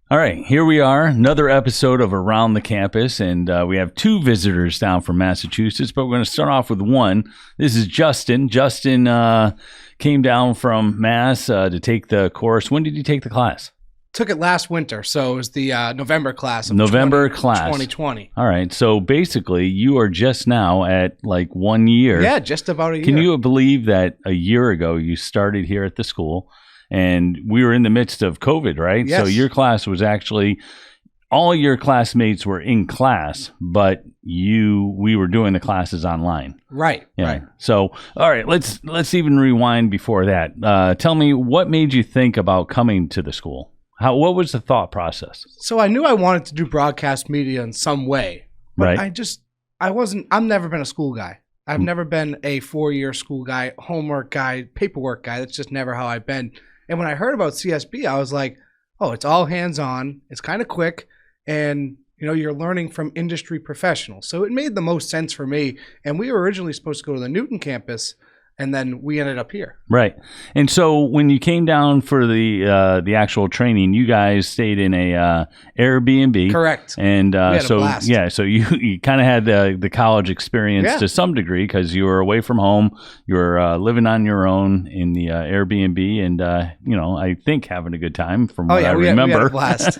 All right, here we are, another episode of Around the Campus, and we have two visitors down from Massachusetts, but we're going to start off with one. This is Justin. Justin came down from Mass to take the course. When did you take the class? Took it last winter, so it was the November class of class 2020. All right, so basically you are just now at like 1 year. Yeah, just about a year. Can you believe that a year ago you started here at the school? And we were in the midst of COVID, right? Yes. So your class was actually, all your classmates were in class, but we were doing the classes online. Right. Yeah. Right. So, all right, let's even rewind before that. Tell me, what made you think about coming to the school? What was the thought process? So I knew I wanted to do broadcast media in some way, but right. I've never been a school guy. I've never been a 4-year school guy, homework guy, paperwork guy. That's just never how I've been. And when I heard about CSB, I was like, oh, it's all hands-on. It's kind of quick. And, you're learning from industry professionals. So it made the most sense for me. And we were originally supposed to go to the Newton campus, and then we ended up here. Right. And so when you came down for the actual training, you guys stayed in a Airbnb. Correct. And we had a blast. so you kind of had the college experience to some degree because you were away from home. You were living on your own in the Airbnb and, I think having a good time from what I remember. We had a blast.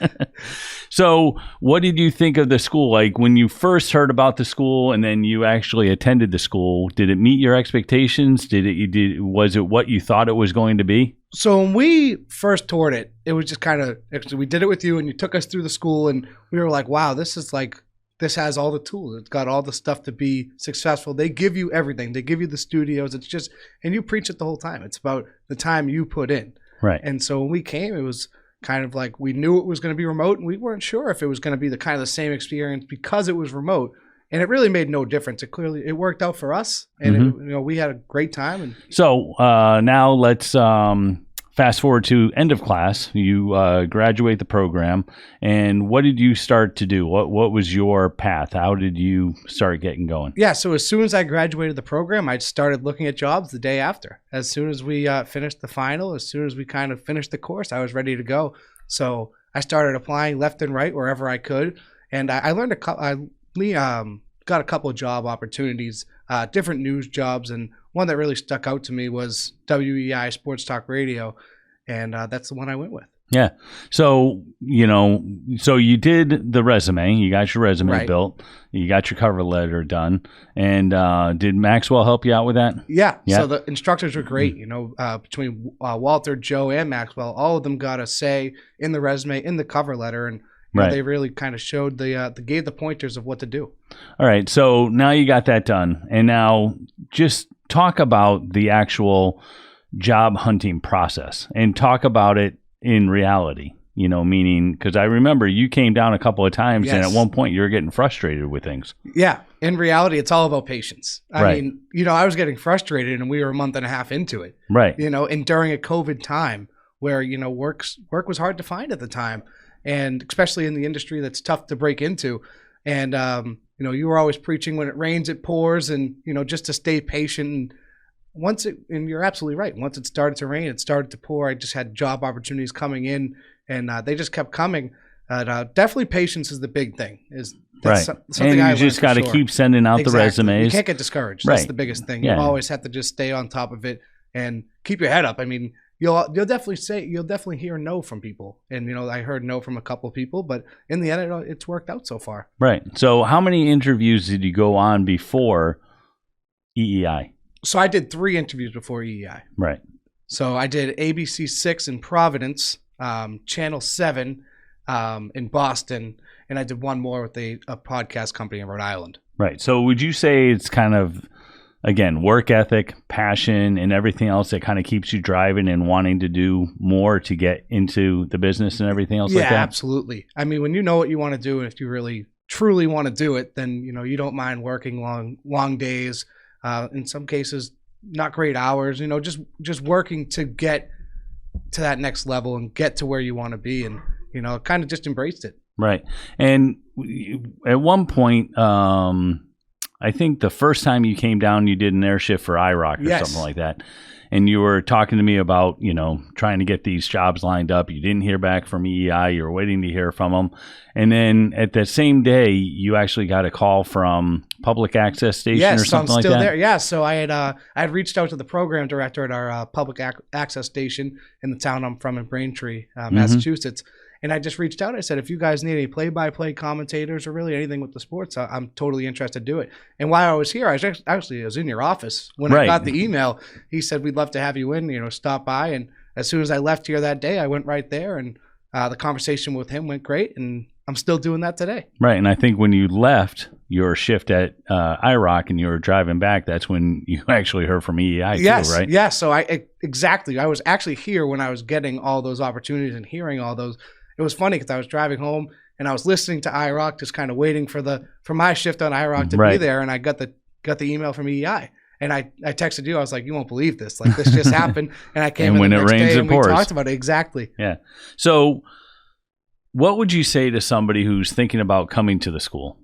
So what did you think of the school? Like when you first heard about the school and then you actually attended the school, did it meet your expectations? Was it what you thought it was going to be? So when we first toured it, it was just we did it with you and you took us through the school and we were like, wow, this has all the tools. It's got all the stuff to be successful. They give you everything. They give you the studios. And you preach it the whole time. It's about the time you put in. Right. And so when we came, it was kind of like we knew it was going to be remote and we weren't sure if it was going to be the same experience because it was remote. And it really made no difference. It worked out for us, and we had a great time. So now let's fast forward to end of class. You graduate the program, and what did you start to do? What was your path? How did you start getting going? Yeah, so as soon as I graduated the program, I started looking at jobs the day after. As soon as we finished the final, as soon as we kind of finished the course, I was ready to go. So I started applying left and right wherever I could, and I learned got a couple of job opportunities, different news jobs, and one that really stuck out to me was WEEI Sports Radio, and that's the one I went with. Yeah. So, you did the resume. You got your resume built. You got your cover letter done. And did Maxwell help you out with that? Yeah. So the instructors were great. Between Walter, Joe, and Maxwell, all of them got a say in the resume, in the cover letter, and they really kind of showed gave the pointers of what to do. All right. So now you got that done. And now just talk about the actual job hunting process and talk about it in reality, meaning because I remember you came down a couple of times and at one point you were getting frustrated with things. Yeah. In reality, it's all about patience. I mean, I was getting frustrated and we were a month and a half into it. Right. And during a COVID time where, work was hard to find at the time. And especially in the industry that's tough to break into. And, you were always preaching when it rains, it pours, and, just to stay patient. And you're absolutely right. Once it started to rain, it started to pour. I just had job opportunities coming in, and they just kept coming. Definitely patience is the big thing. And you just got to keep sending out the resumes. You can't get discouraged. That's the biggest thing. You always have to just stay on top of it and keep your head up. I mean, You'll definitely hear no from people, and I heard no from a couple of people, but in the end, it's worked out so far. Right. So, how many interviews did you go on before EEI? So I did 3 interviews before EEI. Right. So I did ABC 6 in Providence, Channel 7 in Boston, and I did one more with a podcast company in Rhode Island. Right. So would you say it's kind of, again, work ethic, passion, and everything else that kind of keeps you driving and wanting to do more to get into the business and everything else like that? Yeah, absolutely. I mean, when you know what you want to do, and if you really truly want to do it, then you don't mind working long days. In some cases, not great hours. Just working to get to that next level and get to where you want to be, and kind of just embraced it. Right. And at one point, I think the first time you came down, you did an air shift for IROC or something like that. And you were talking to me about, trying to get these jobs lined up. You didn't hear back from EEI. You were waiting to hear from them. And then at the same day, you actually got a call from Public Access Station or something like that? Yes, I'm still there. Yeah, so I had reached out to the program director at our Public Access Station in the town I'm from in Braintree, Massachusetts. And I just reached out. I said, if you guys need any play-by-play commentators or really anything with the sports, I'm totally interested to do it. And while I was here, I was in your office. When I got the email, he said, we'd love to have you in, stop by. And as soon as I left here that day, I went right there. And the conversation with him went great. And I'm still doing that today. Right. And I think when you left your shift at IROC and you were driving back, that's when you actually heard from EEI too, right? Yes. So I was actually here when I was getting all those opportunities and hearing all those. It was funny because I was driving home and I was listening to IROC, just kind of waiting for my shift on IROC to be there. And I got the email from EEI. And I texted you. I was like, you won't believe this. Like, this just happened. And I came and in when the it next rains, day it and pours. we talked about it. Exactly. Yeah. So what would you say to somebody who's thinking about coming to the school?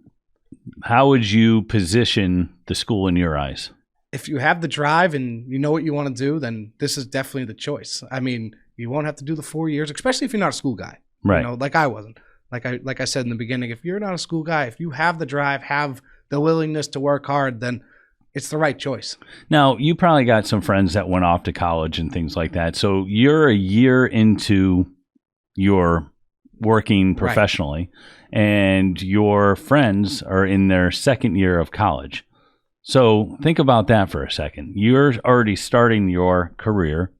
How would you position the school in your eyes? If you have the drive and you know what you want to do, then this is definitely the choice. I mean, you won't have to do the 4 years, especially if you're not a school guy. Right. Like I wasn't. Like I said in the beginning, if you're not a school guy, if you have the drive, have the willingness to work hard, then it's the right choice. Now, you probably got some friends that went off to college and things like that. So you're a year into your working professionally, and your friends are in their second year of college. So think about that for a second. You're already starting your career.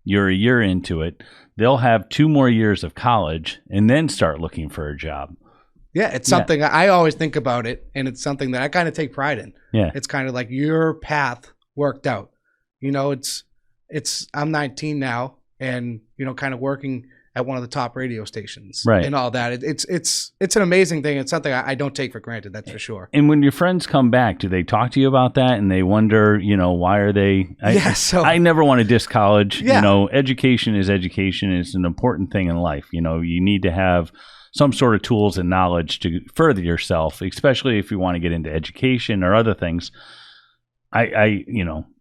You're a year into it. They'll have 2 more years of college and then start looking for a job. Yeah, it's something I always think about it, and it's something that I kind of take pride in. Yeah. It's kind of like your path worked out. I'm 19 now and, kind of working at one of the top radio stations and all that. It's an amazing thing. It's something I don't take for granted, that's for sure. And when your friends come back, do they talk to you about that and they wonder, why are they? I never want to diss college. Yeah. Education is education. It's an important thing in life. You need to have some sort of tools and knowledge to further yourself, especially if you want to get into education or other things.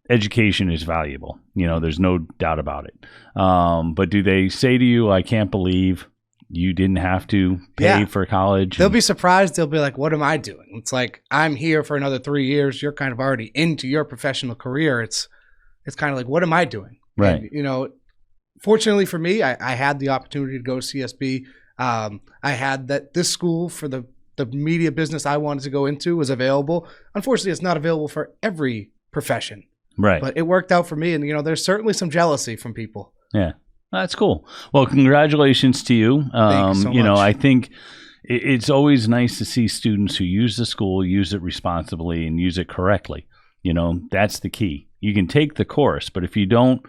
Education is valuable. There's no doubt about it. But do they say to you, I can't believe you didn't have to pay for college? They'll be surprised. They'll be like, what am I doing? It's like, I'm here for another 3 years. You're kind of already into your professional career. It's kind of like, what am I doing? Right. And, fortunately for me, I had the opportunity to go to CSB. I had this school for the media business I wanted to go into was available. Unfortunately, it's not available for every profession. Right. But it worked out for me. And, there's certainly some jealousy from people. Yeah. That's cool. Well, congratulations to you. Thank you so much. I think it's always nice to see students who use the school, use it responsibly and use it correctly. That's the key. You can take the course, but if you don't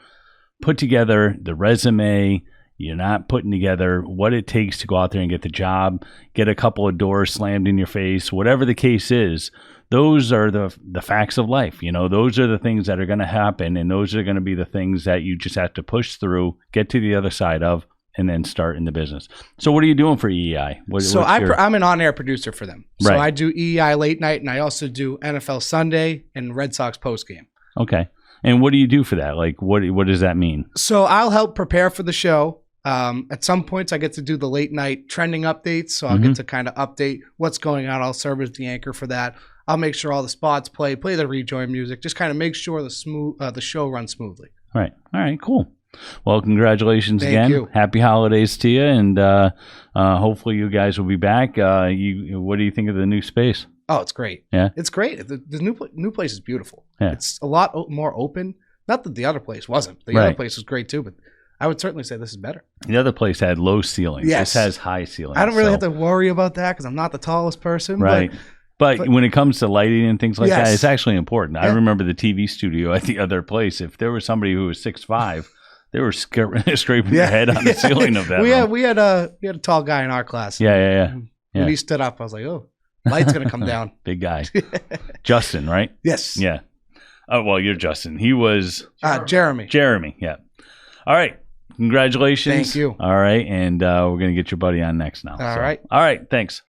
put together the resume, you're not putting together what it takes to go out there and get the job, get a couple of doors slammed in your face, whatever the case is, those are the facts of life. Those are the things that are going to happen, and those are going to be the things that you just have to push through, get to the other side of, and then start in the business. So what are you doing for EEI? I'm an on-air producer for them. So I do EEI late night, and I also do NFL Sunday and Red Sox postgame. Okay. And what do you do for that? Like, what does that mean? So I'll help prepare for the show. At some points, I get to do the late night trending updates. So I'll get to kind of update what's going on. I'll serve as the anchor for that. I'll make sure all the spots play the rejoin music, just kind of make sure the show runs smoothly. Right. All right, cool. Well, congratulations again. Thank you. Happy holidays to you. And hopefully you guys will be back. What do you think of the new space? Oh, it's great. Yeah. It's great. The new place is beautiful. Yeah. It's a lot more open. Not that the other place wasn't. The other place was great too, but I would certainly say this is better. The other place had low ceilings. Yes. This has high ceilings. I don't really have to worry about that because I'm not the tallest person. Right. But when it comes to lighting and things like that, it's actually important. Yeah. I remember the TV studio at the other place. If there was somebody who was 6'5", they were scraping their head on the ceiling of that. We had a tall guy in our class. Yeah. When he stood up, I was like, oh, light's going to come down. Big guy. Justin, right? Yes. Yeah. Oh, well, you're Justin. He was... Jeremy. Jeremy, yeah. All right. Congratulations. Thank you. All right. And we're going to get your buddy on next now. All right. All right. Thanks.